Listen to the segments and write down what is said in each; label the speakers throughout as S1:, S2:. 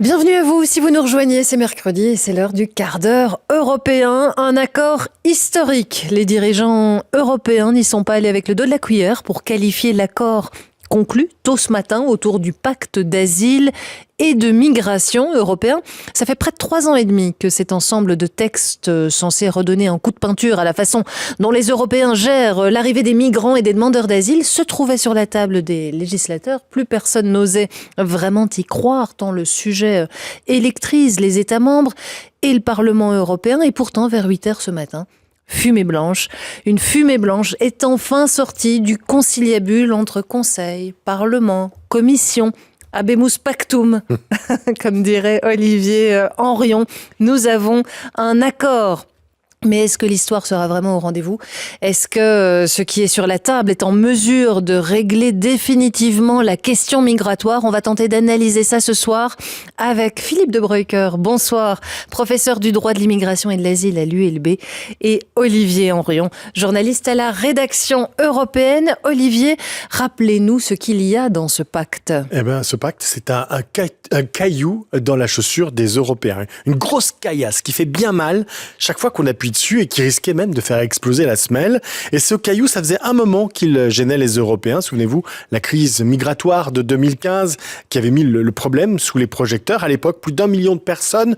S1: Bienvenue à vous, si vous nous rejoignez, c'est mercredi et c'est l'heure du quart d'heure européen, un accord historique. Les dirigeants européens n'y sont pas allés avec le dos de la cuillère pour qualifier l'accord conclu tôt ce matin autour du pacte d'asile et de migration européen. Ça fait près de 3 ans et demi que cet ensemble de textes censés redonner un coup de peinture à la façon dont les Européens gèrent l'arrivée des migrants et des demandeurs d'asile se trouvait sur la table des législateurs. Plus personne n'osait vraiment y croire tant le sujet électrise les États membres et le Parlement européen. Et pourtant, vers 8 heures ce matin, fumée blanche. Une fumée blanche est enfin sortie du conciliabule entre Conseil, Parlement, Commission. Habemus pactum, comme dirait Olivier Henrion. Nous avons un accord. Mais est-ce que l'histoire sera vraiment au rendez-vous ? Est-ce que ce qui est sur la table est en mesure de régler définitivement la question migratoire ? On va tenter d'analyser ça ce soir avec Philippe de Broecker. Bonsoir, professeur du droit de l'immigration et de l'asile à l'ULB, et Olivier Henrion, journaliste à la rédaction européenne. Olivier, rappelez-nous ce qu'il y a dans ce pacte.
S2: Ce pacte, c'est un caillou dans la chaussure des Européens. Une grosse caillasse qui fait bien mal chaque fois qu'on appuie dessus et qui risquait même de faire exploser la semelle. Et ce caillou, ça faisait un moment qu'il gênait les Européens. Souvenez-vous, la crise migratoire de 2015 qui avait mis le problème sous les projecteurs. À l'époque, plus d'1 million de personnes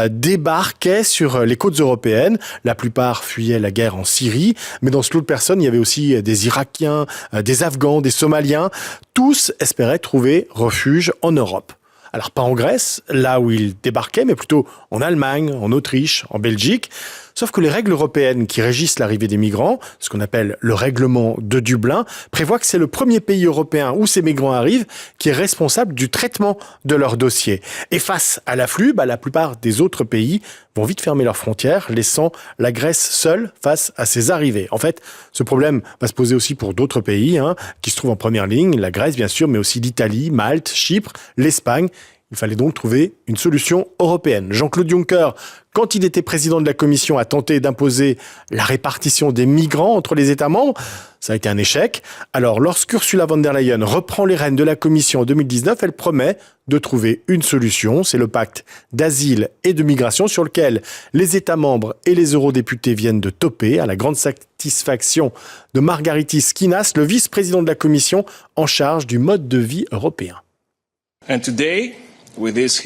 S2: débarquaient sur les côtes européennes. La plupart fuyaient la guerre en Syrie. Mais dans ce lot de personnes, il y avait aussi des Irakiens, des Afghans, des Somaliens. Tous espéraient trouver refuge en Europe. Alors pas en Grèce, là où ils débarquaient, mais plutôt en Allemagne, en Autriche, en Belgique. Sauf que les règles européennes qui régissent l'arrivée des migrants, ce qu'on appelle le règlement de Dublin, prévoient que c'est le premier pays européen où ces migrants arrivent qui est responsable du traitement de leur dossier. Et face à l'afflux, la plupart des autres pays vont vite fermer leurs frontières, laissant la Grèce seule face à ces arrivées. En fait, ce problème va se poser aussi pour d'autres pays qui se trouvent en première ligne, la Grèce bien sûr, mais aussi l'Italie, Malte, Chypre, l'Espagne. Il fallait donc trouver une solution européenne. Jean-Claude Juncker, quand il était président de la Commission, a tenté d'imposer la répartition des migrants entre les États membres. Ça a été un échec. Alors, lorsqu'Ursula von der Leyen reprend les rênes de la Commission en 2019, elle promet de trouver une solution. C'est le pacte d'asile et de migration sur lequel les États membres et les eurodéputés viennent de toper à la grande satisfaction de Margaritis Schinas, le vice-président de la Commission en charge du mode de vie européen.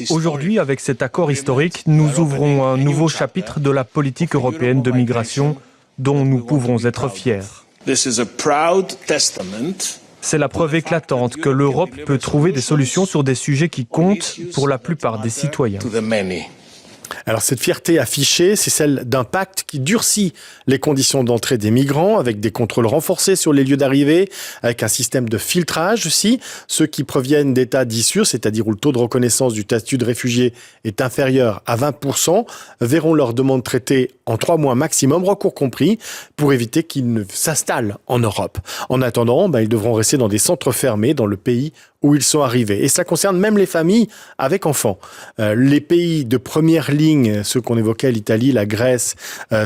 S3: Aujourd'hui, avec cet accord historique, nous ouvrons un nouveau chapitre de la politique européenne de migration dont nous pouvons être fiers. C'est la preuve éclatante que l'Europe peut trouver des solutions sur des sujets qui comptent pour la plupart des citoyens.
S2: Alors cette fierté affichée, c'est celle d'un pacte qui durcit les conditions d'entrée des migrants avec des contrôles renforcés sur les lieux d'arrivée, avec un système de filtrage aussi. Ceux qui proviennent d'États dits sûrs, c'est-à-dire où le taux de reconnaissance du statut de réfugié est inférieur à 20%, verront leur demande traitée en 3 mois maximum, recours compris, pour éviter qu'ils ne s'installent en Europe. En attendant, ils devront rester dans des centres fermés dans le pays où ils sont arrivés. Et ça concerne même les familles avec enfants. Les pays de première ligne, ceux qu'on évoquait, l'Italie, la Grèce,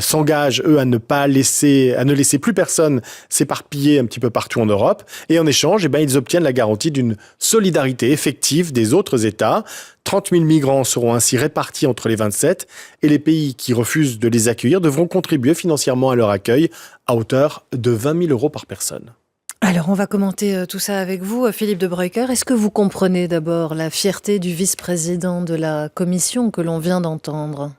S2: s'engagent, eux, à ne laisser plus personne s'éparpiller un petit peu partout en Europe. Et en échange, ils obtiennent la garantie d'une solidarité effective des autres États. 30 000 migrants seront ainsi répartis entre les 27 et les pays qui refusent de les accueillir devront contribuer financièrement à leur accueil à hauteur de 20 000 € par personne.
S1: Alors, on va commenter tout ça avec vous, Philippe de Broecker. Est-ce que vous comprenez d'abord la fierté du vice-président de la Commission que l'on vient d'entendre ?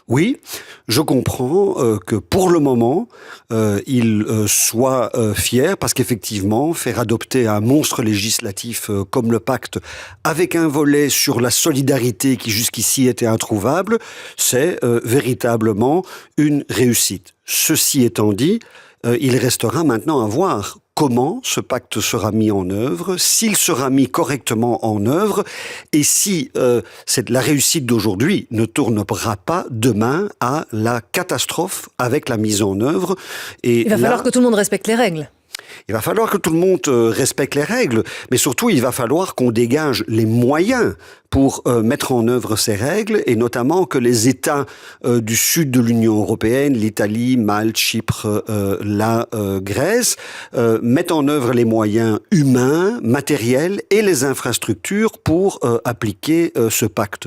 S4: Oui, je comprends que pour le moment, il soit fier parce qu'effectivement, faire adopter un monstre législatif comme le pacte avec un volet sur la solidarité qui jusqu'ici était introuvable, c'est véritablement une réussite. Ceci étant dit, il restera maintenant à voir comment ce pacte sera mis en œuvre, s'il sera mis correctement en œuvre, et si la réussite d'aujourd'hui ne tournera pas demain à la catastrophe avec la mise en œuvre. Et
S1: il va falloir que tout le monde respecte les règles.
S4: Il va falloir que tout le monde respecte les règles, mais surtout il va falloir qu'on dégage les moyens pour mettre en œuvre ces règles, et notamment que les États du sud de l'Union européenne, l'Italie, Malte, Chypre, la Grèce, mettent en œuvre les moyens humains, matériels et les infrastructures pour appliquer ce pacte.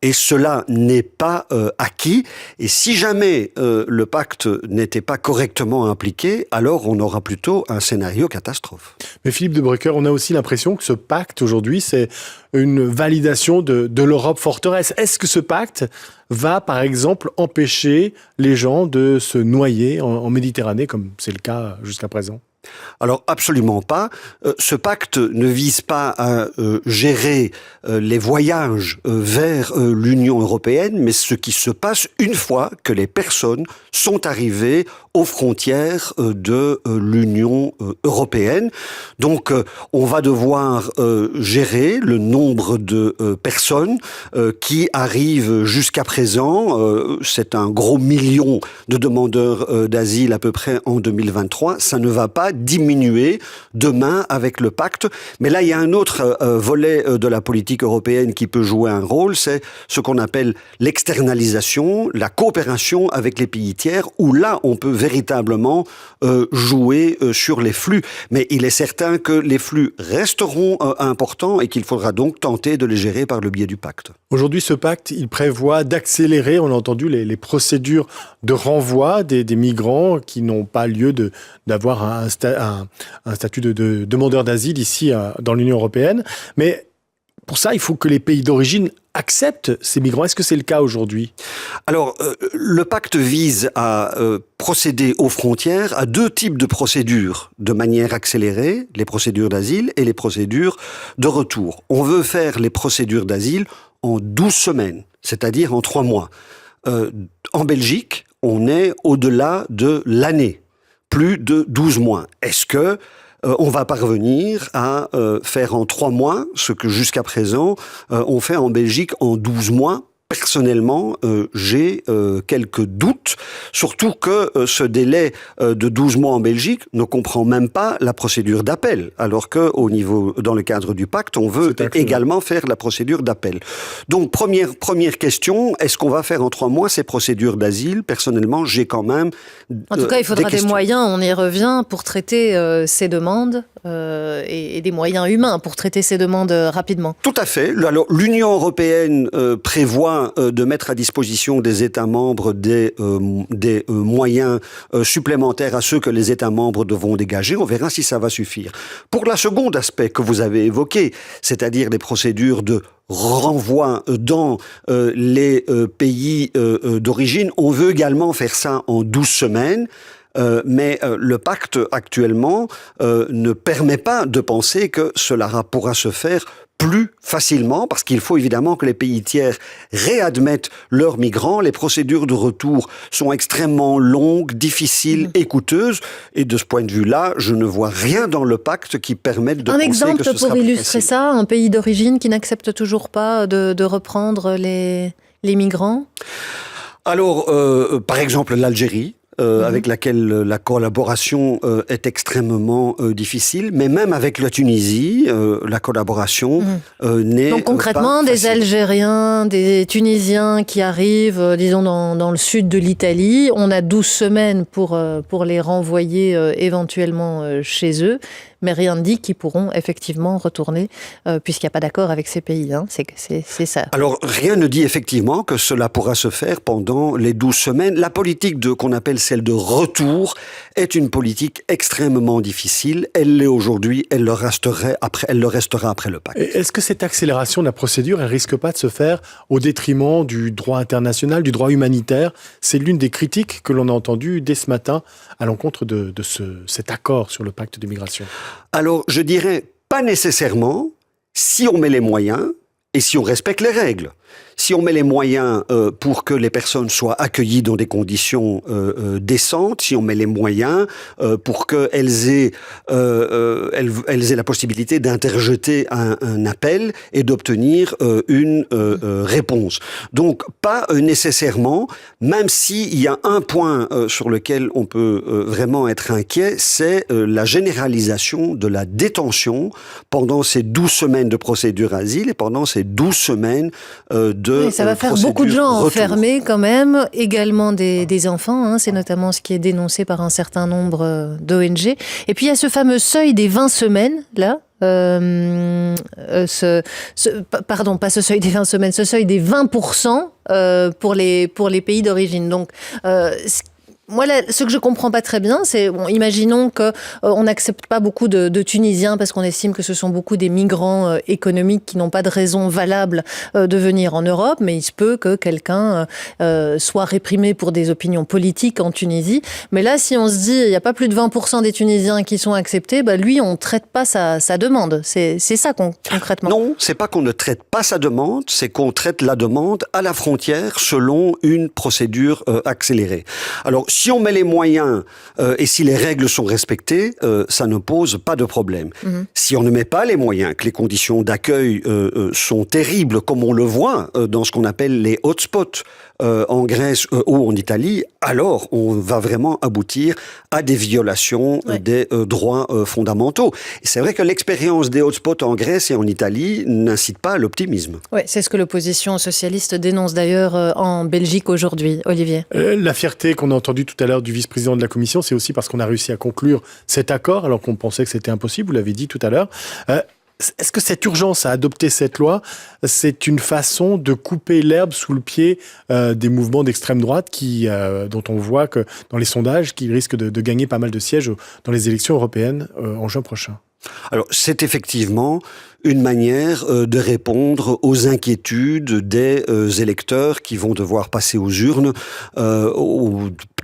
S4: Et cela n'est pas acquis, et si jamais le pacte n'était pas correctement appliqué, alors on aura plutôt un scénario catastrophe.
S2: Mais Philippe de Broecker, on a aussi l'impression que ce pacte aujourd'hui, c'est une validation de l'Europe forteresse. Est-ce que ce pacte va, par exemple, empêcher les gens de se noyer en Méditerranée, comme c'est le cas jusqu'à présent ?
S4: Alors absolument pas. Ce pacte ne vise pas à gérer les voyages vers l'Union européenne, mais ce qui se passe une fois que les personnes sont arrivées aux frontières de l'Union européenne. Donc on va devoir gérer le nombre de personnes qui arrivent jusqu'à présent. C'est un gros million de demandeurs d'asile à peu près en 2023. Ça ne va pas diminuer demain avec le pacte. Mais là, il y a un autre volet de la politique européenne qui peut jouer un rôle, c'est ce qu'on appelle l'externalisation, la coopération avec les pays tiers, où là, on peut véritablement jouer sur les flux. Mais il est certain que les flux resteront importants et qu'il faudra donc tenter de les gérer par le biais du pacte.
S2: Aujourd'hui, ce pacte, il prévoit d'accélérer, on a entendu, les procédures de renvoi des migrants qui n'ont pas lieu d'avoir un statut de demandeur d'asile ici dans l'Union européenne. Mais pour ça, il faut que les pays d'origine acceptent ces migrants. Est-ce que c'est le cas aujourd'hui ?
S4: Alors, le pacte vise à procéder aux frontières à deux types de procédures de manière accélérée, les procédures d'asile et les procédures de retour. On veut faire les procédures d'asile en 12 semaines, c'est-à-dire en 3 mois. En Belgique, on est au-delà de l'année, plus de 12 mois. Est-ce que on va parvenir à faire en 3 mois ce que jusqu'à présent on fait en Belgique en 12 mois? Personnellement, j'ai quelques doutes, surtout que ce délai de 12 mois en Belgique ne comprend même pas la procédure d'appel, alors que dans le cadre du pacte, on veut également faire la procédure d'appel. Donc, première question, est-ce qu'on va faire en 3 mois ces procédures d'asile? Personnellement, j'ai quand même
S1: En tout cas, il faudra des moyens, on y revient, pour traiter ces demandes et des moyens humains pour traiter ces demandes rapidement.
S4: Tout à fait. Alors, l'Union européenne prévoit de mettre à disposition des États membres des moyens supplémentaires à ceux que les États membres devront dégager. On verra si ça va suffire. Pour la seconde aspect que vous avez évoqué, c'est-à-dire les procédures de renvoi dans les pays d'origine, on veut également faire ça en 12 semaines. Mais le pacte actuellement ne permet pas de penser que cela pourra se faire plus facilement, parce qu'il faut évidemment que les pays tiers réadmettent leurs migrants. Les procédures de retour sont extrêmement longues, difficiles et coûteuses. Et de ce point de vue-là, je ne vois rien dans le pacte qui permette de penser que ce sera plus facile. Un exemple
S1: pour illustrer ça, un pays d'origine qui n'accepte toujours pas de reprendre les migrants ? Alors,
S4: par exemple, l'Algérie. Avec laquelle la collaboration est extrêmement difficile, mais même avec la Tunisie, la collaboration n'est pas
S1: Donc concrètement, des Algériens, des Tunisiens qui arrivent, disons, dans le sud de l'Italie, on a 12 semaines pour les renvoyer éventuellement chez eux, mais rien ne dit qu'ils pourront effectivement retourner, puisqu'il n'y a pas d'accord avec ces pays. Hein. C'est ça.
S4: Alors, rien ne dit effectivement que cela pourra se faire pendant les 12 semaines. La politique qu'on appelle celle de retour est une politique extrêmement difficile. Elle l'est aujourd'hui, elle le restera après le pacte.
S2: Est-ce que cette accélération de la procédure, elle risque pas de se faire au détriment du droit international, du droit humanitaire ? C'est l'une des critiques que l'on a entendues dès ce matin à l'encontre de cet accord sur le pacte de migration.
S4: Alors, je dirais pas nécessairement si on met les moyens et si on respecte les règles. si on met les moyens pour que les personnes soient accueillies dans des conditions décentes, si on met les moyens pour qu'elles aient, elles aient la possibilité d'interjeter un appel et d'obtenir une réponse. Donc, pas nécessairement, même s'il y a un point sur lequel on peut vraiment être inquiet, c'est la généralisation de la détention pendant ces 12 semaines de procédure asile et pendant ces 12 semaines de
S1: oui, ça va faire beaucoup de gens enfermés quand même, également des enfants, hein, c'est notamment ce qui est dénoncé par un certain nombre d'ONG. Et puis il y a ce fameux seuil des 20 semaines, là. Pardon, pas ce seuil des 20 semaines, ce seuil des 20% pour les pays d'origine. Donc, moi, là, ce que je comprends pas très bien, c'est, bon, imaginons que on n'accepte pas beaucoup de Tunisiens parce qu'on estime que ce sont beaucoup des migrants économiques qui n'ont pas de raison valable de venir en Europe, mais il se peut que quelqu'un soit réprimé pour des opinions politiques en Tunisie. Mais là, si on se dit il n'y a pas plus de 20% des Tunisiens qui sont acceptés, bah lui, on traite pas sa demande. C'est ça concrètement.
S4: Non, c'est pas qu'on ne traite pas sa demande, c'est qu'on traite la demande à la frontière selon une procédure accélérée. Alors, si on met les moyens et si les règles sont respectées, ça ne pose pas de problème. Mmh. Si on ne met pas les moyens, que les conditions d'accueil sont terribles, comme on le voit dans ce qu'on appelle les hotspots en Grèce ou en Italie, alors on va vraiment aboutir à des violations des droits fondamentaux. Et c'est vrai que l'expérience des hotspots en Grèce et en Italie n'incite pas à l'optimisme.
S1: Oui, c'est ce que l'opposition socialiste dénonce d'ailleurs en Belgique aujourd'hui. Olivier.
S2: La fierté qu'on a entendue tout à l'heure du vice-président de la Commission, c'est aussi parce qu'on a réussi à conclure cet accord, alors qu'on pensait que c'était impossible, vous l'avez dit tout à l'heure. Est-ce que cette urgence à adopter cette loi, c'est une façon de couper l'herbe sous le pied des mouvements d'extrême droite dont on voit que dans les sondages, qu'ils risquent de gagner pas mal de sièges dans les élections européennes en juin prochain?
S4: Alors, c'est effectivement une manière de répondre aux inquiétudes des électeurs qui vont devoir passer aux urnes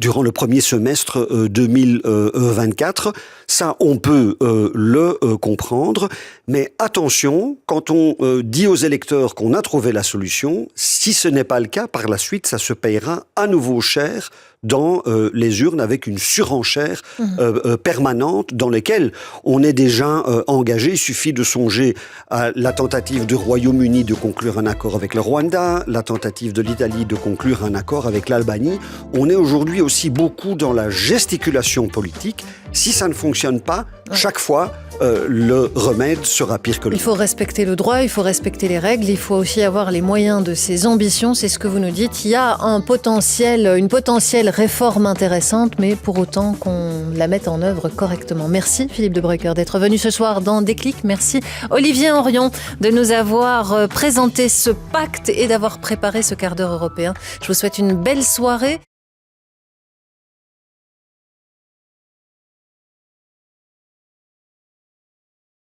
S4: durant le premier semestre 2024. Ça, on peut le comprendre, mais attention, quand on dit aux électeurs qu'on a trouvé la solution, si ce n'est pas le cas, par la suite, ça se payera à nouveau cher dans les urnes avec une surenchère permanente dans laquelle on est déjà engagé. Il suffit de songer à la tentative du Royaume-Uni de conclure un accord avec le Rwanda, la tentative de l'Italie de conclure un accord avec l'Albanie. On est aujourd'hui aussi beaucoup dans la gesticulation politique. Si ça ne fonctionne pas, chaque fois, le remède sera pire que le.
S1: Il faut respecter le droit, il faut respecter les règles, il faut aussi avoir les moyens de ses ambitions, c'est ce que vous nous dites. Il y a une potentielle réforme intéressante, mais pour autant qu'on la mette en œuvre correctement. Merci Philippe de Broecker d'être venu ce soir dans Déclic. Merci Olivier Henrion de nous avoir présenté ce pacte et d'avoir préparé ce quart d'heure européen. Je vous souhaite une belle soirée.